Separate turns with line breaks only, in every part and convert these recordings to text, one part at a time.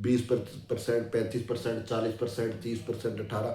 20%, 35%, 40%, 30%, 18,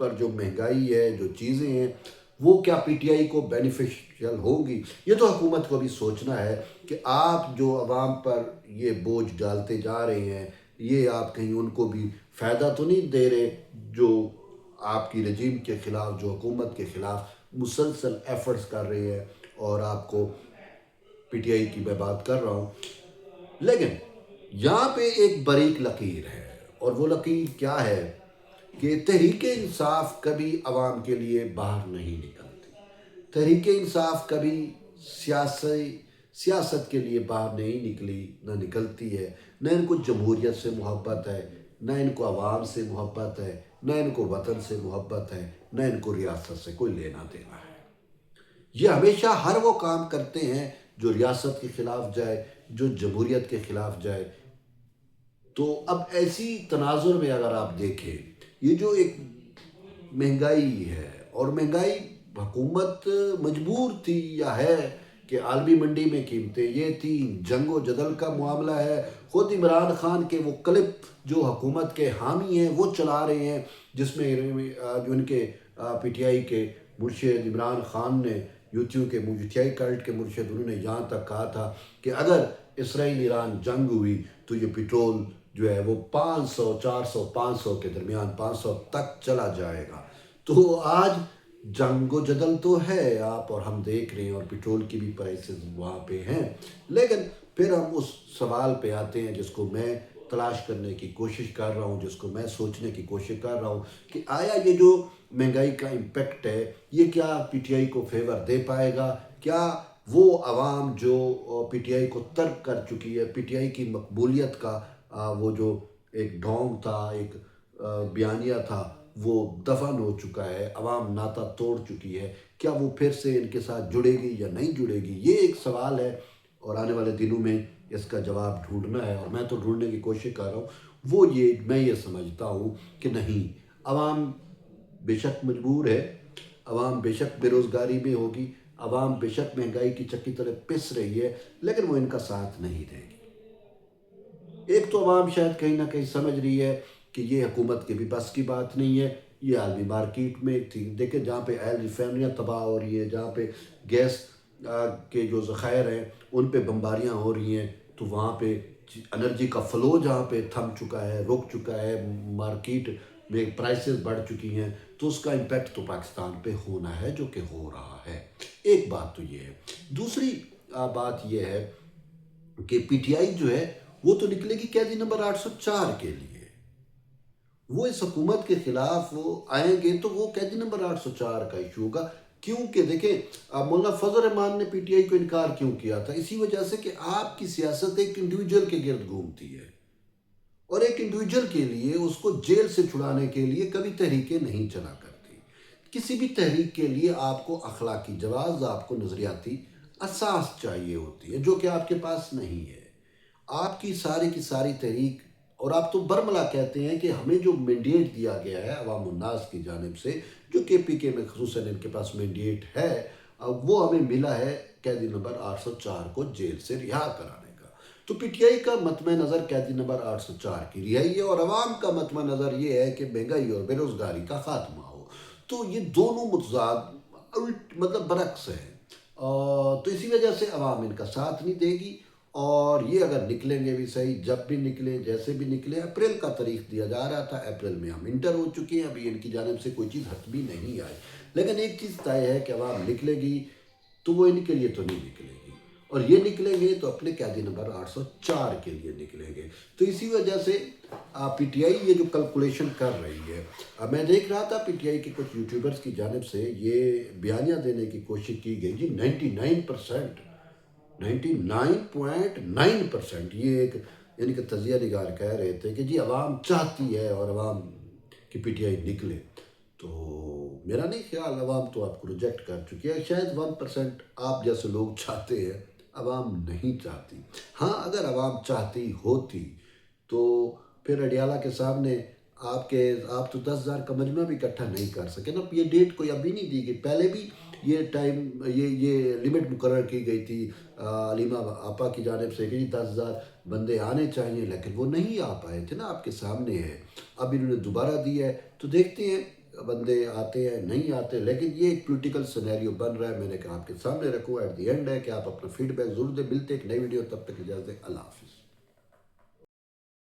پر جو مہنگائی ہے، جو چیزیں ہیں، وہ کیا پی ٹی آئی کو بینیفیشیل ہوگی؟ یہ تو حکومت کو بھی سوچنا ہے کہ آپ جو عوام پر یہ بوجھ ڈالتے جا رہے ہیں، یہ آپ کہیں ان کو بھی فائدہ تو نہیں دے رہے، جو آپ کی رجیم کے خلاف، جو حکومت کے خلاف مسلسل ایفرٹس کر رہے ہیں، اور آپ کو پی ٹی آئی کی میں بات کر رہا ہوں۔ لیکن یہاں پہ ایک باریک لکیر ہے، اور وہ لکیر کیا ہے کہ تحریک انصاف کبھی عوام کے لیے باہر نہیں نکلتی۔ تحریک انصاف کبھی سیاست کے لیے باہر نہیں نکلی، نہ نکلتی ہے۔ نہ ان کو جمہوریت سے محبت ہے، نہ ان کو عوام سے محبت ہے، نہ ان کو وطن سے محبت ہے، نہ ان کو ریاست سے کوئی لینا دینا ہے۔ یہ ہمیشہ ہر وہ کام کرتے ہیں جو ریاست کے خلاف جائے، جو جمہوریت کے خلاف جائے۔ تو اب ایسی تناظر میں اگر آپ دیکھیں، یہ جو ایک مہنگائی ہے، اور مہنگائی حکومت مجبور تھی یا ہے کہ عالمی منڈی میں قیمتیں یہ تھی، جنگ و جدل کا معاملہ ہے۔ خود عمران خان کے وہ کلپ جو حکومت کے حامی ہیں وہ چلا رہے ہیں، جس میں جو ان کے پی ٹی آئی کے مرشد عمران خان نے، یوتیوب کے پی ٹی آئی کلٹ کے مرشد، انہوں نے یہاں تک کہا تھا کہ اگر اسرائیل ایران جنگ ہوئی تو یہ پیٹرول جو ہے وہ 500، 400، 500 کے درمیان، 500 تک چلا جائے گا۔ تو آج جنگ و جدل تو ہے، آپ اور ہم دیکھ رہے ہیں، اور پیٹرول کی بھی پرائسز وہاں پہ ہیں۔ لیکن پھر ہم اس سوال پہ آتے ہیں جس کو میں تلاش کرنے کی کوشش کر رہا ہوں، جس کو میں سوچنے کی کوشش کر رہا ہوں کہ آیا یہ جو مہنگائی کا امپیکٹ ہے، یہ کیا پی ٹی آئی کو فیور دے پائے گا؟ کیا وہ عوام جو پی ٹی آئی کو ترک کر چکی ہے، پی ٹی آئی کی مقبولیت کا وہ جو ایک ڈھونگ تھا، ایک بیانیہ تھا، وہ دفن ہو چکا ہے، عوام ناتا توڑ چکی ہے، کیا وہ پھر سے ان کے ساتھ جڑے گی یا نہیں جڑے گی؟ یہ ایک سوال ہے، اور آنے والے دنوں میں اس کا جواب ڈھونڈنا ہے، اور میں تو ڈھونڈنے کی کوشش کر رہا ہوں۔ میں یہ سمجھتا ہوں کہ نہیں، عوام بے شک مجبور ہے، عوام بے شک بے روزگاری میں ہوگی، عوام بے شک مہنگائی کی چکی طرح پس رہی ہے، لیکن وہ ان کا ساتھ نہیں دے گی۔ ایک تو عوام شاید کہیں نہ کہیں سمجھ رہی ہے کہ یہ حکومت کے بھی بس کی بات نہیں ہے، یہ عالمی مارکیٹ میں تھی، دیکھیں جہاں پہ آئل ریفائنریاں تباہ ہو رہی ہیں، جہاں پہ گیس کے جو ذخائر ہیں ان پہ بمباریاں ہو رہی ہیں، تو وہاں پہ انرجی کا فلو جہاں پہ تھم چکا ہے، رک چکا ہے، مارکیٹ میں پرائسز بڑھ چکی ہیں، تو اس کا امپیکٹ تو پاکستان پہ ہونا ہے، جو کہ ہو رہا ہے۔ ایک بات تو یہ ہے۔ دوسری بات یہ ہے کہ پی ٹی آئی جو ہے وہ تو نکلے گی قیدی نمبر 804 کے لیے۔ وہ اس حکومت کے خلاف وہ آئیں گے تو وہ قیدی نمبر 804 کا ایشو ہوگا، کیونکہ دیکھیں مولانا فضل الرحمان نے پی ٹی آئی کو انکار کیوں کیا تھا؟ اسی وجہ سے کہ آپ کی سیاست ایک انڈیویجول کے گرد گھومتی ہے، اور ایک انڈیویجول کے لیے اس کو جیل سے چھڑانے کے لیے کبھی تحریکیں نہیں چلا کرتی۔ کسی بھی تحریک کے لیے آپ کو اخلاقی جواز، آپ کو نظریاتی اساس چاہیے ہوتی ہے، جو کہ آپ کے پاس نہیں ہے۔ آپ کی ساری تحریک، اور آپ تو برملا کہتے ہیں کہ ہمیں جو مینڈیٹ دیا گیا ہے عوام الناس کی جانب سے، جو کے پی کے میں خصوصاً ان کے پاس مینڈیٹ ہے، وہ ہمیں ملا ہے قیدی نمبر 804 کو جیل سے رہا کرانے کا۔ تو پی ٹی آئی کا مطمع نظر قیدی نمبر 804 کی رہائی ہے، اور عوام کا مطمع نظر یہ ہے کہ مہنگائی اور بے روزگاری کا خاتمہ ہو۔ تو یہ دونوں متضاد مطلب برعکس ہیں، تو اسی وجہ سے عوام ان کا ساتھ نہیں دے گی۔ اور یہ اگر نکلیں گے بھی صحیح، جب بھی نکلیں، جیسے بھی نکلیں، اپریل کا تاریخ دیا جا رہا تھا، اپریل میں ہم انٹر ہو چکے ہیں، ابھی ان کی جانب سے کوئی چیز حتمی نہیں آئی، لیکن ایک چیز طے ہے کہ عوام نکلے گی، تو وہ ان کے لیے تو نہیں نکلے گی، اور یہ نکلیں گے تو اپنے قیدی نمبر 804 کے لیے نکلیں گے۔ تو اسی وجہ سے پی ٹی آئی یہ جو کیلکولیشن کر رہی ہے، میں دیکھ رہا تھا پی ٹی آئی کے کچھ یوٹیوبرز کی جانب سے یہ بیانیہ دینے کی کوشش کی گئی، جی 99%، 99.9%، یہ ایک یعنی کہ تجزیہ نگار کہہ رہے تھے کہ جی عوام چاہتی ہے اور عوام کی پی ٹی آئی نکلے۔ تو میرا نہیں خیال، عوام تو آپ کو ریجیکٹ کر چکی ہے، شاید 1% آپ جیسے لوگ چاہتے ہیں، عوام نہیں چاہتی۔ ہاں اگر عوام چاہتی ہوتی تو پھر اڈیالہ کے سامنے آپ تو 10,000 کا مجمع بھی اکٹھا نہیں کر سکے نا۔ یہ ڈیٹ کوئی ابھی نہیں دی گئی، پہلے بھی یہ ٹائم یہ لمٹ مقرر کی گئی تھی علیمہ آپا کی جانب سے کہ 10,000 بندے آنے چاہیے، لیکن وہ نہیں آ پائے تھے نا، آپ کے سامنے ہے۔ اب انہوں نے دوبارہ دی ہے، تو دیکھتے ہیں بندے آتے ہیں نہیں آتے، لیکن یہ ایک پولیٹیکل سینیریو بن رہا ہے، میں نے کہا آپ کے سامنے رکھو. ایٹ دی اینڈ ہے کہ آپ اپنا فیڈ بیک ضرور دیں. ملتے ایک نئی ویڈیو، تب تک اجازت دیں. اللہ حافظ.